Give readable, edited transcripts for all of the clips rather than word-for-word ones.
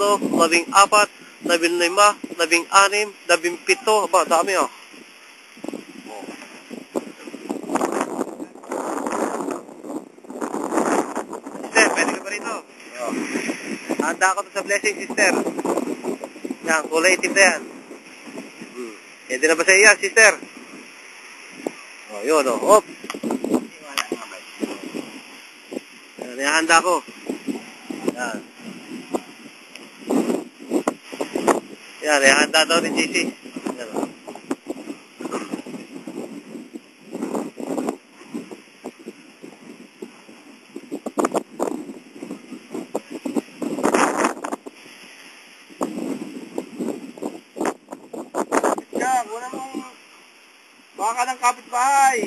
14, 15, 16, 17. Aba, dami ah. Sister, pwede ka pa rito. Oh. Handa ko to sa blessing, sister. Yan, kulay itim na yan. Pwede na ba sa iya, sister? Oh, yun oh. Hop. Yan, handa ko. Yan. Yan, handa daw ni JC. Yan oh. Jack, wala mong baka ng kapitbahay.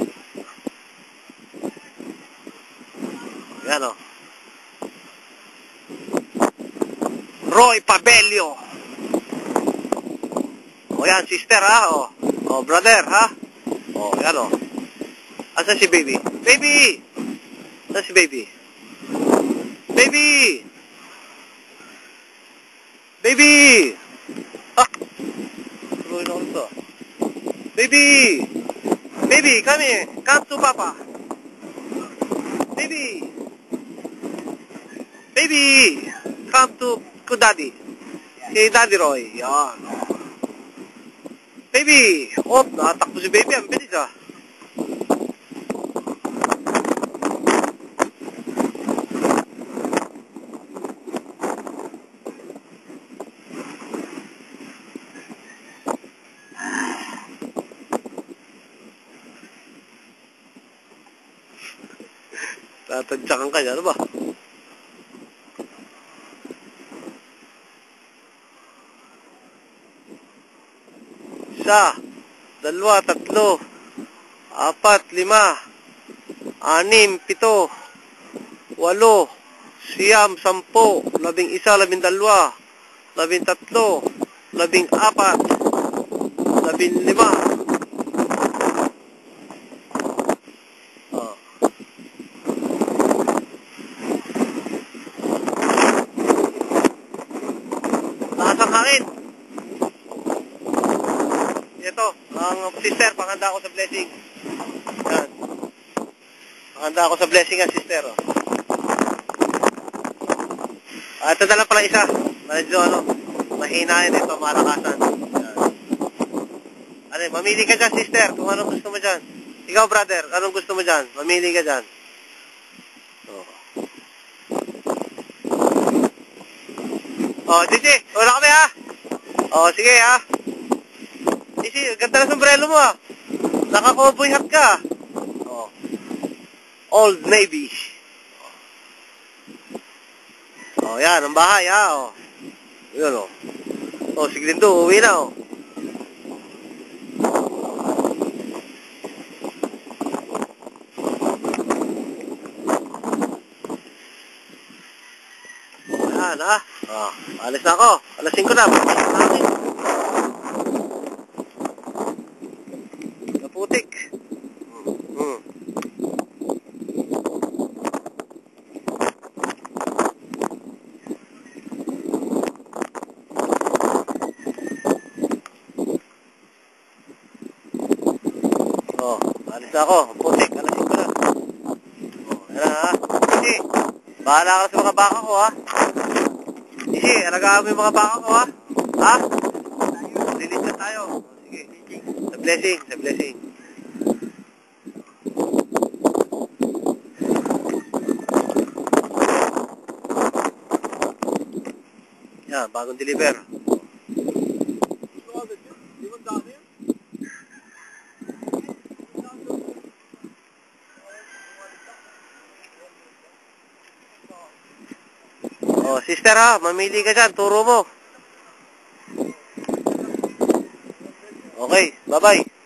Yan o. Roy Pabelio. O yan, sister ha. O brother ha. O yan o. Asan si baby? Baby! Asan si baby? Baby! Baby! Ah! Tuloy na ko nito. Baby! Baby, come here. Come to papa. Baby! Baby! Come to daddy. Si Daddy Roy. Yan. Baby! Oh, nakatakbo si baby. Ang bilis ah. Tatadyakan ka niya. Ano ba? Isa, dalawa, tatlo, apat, lima, anim, pito, walo, siyam, 10, 11, 12, 13, 14, 15. Oh. Lakas ang hangin. Ito, ang sister, panghanda ako sa blessing. Yan. Panghanda ako sa blessing ang sister. Oh. Ito na lang pala isa. Medyo mahina yun ito, malakasan. Yan. Ano, mamili ka dyan, sister, kung anong gusto mo dyan. Ikaw, brother, anong gusto mo dyan? Mamili ka dyan. Oh, Gigi, wala kami ha? Oh, sige ha? Gigi, ganda na sombrero mo ha? Naka-cowboy hat ka. Oh. Old Navy. Oh, yan, ang bahay ha? Oh. Yun oh. Oh, sige din to, uwi na oh. Yan ha? Oh, alis na ako. Alas 5 na. Naputik. Oh, alis na ako. Putik. Alas 5 na. Oh, yan ha. Sige. Bahala ka sa mga baka ko ha. Sige, alagaan mo yung mga baka ko ha. Ha? Lilis na tayo. Sige. Sa blessing. Sa blessing. Yan, bagong deliver. Oh, sister ha, mamili ka dyan, turo mo. Okay, bye-bye.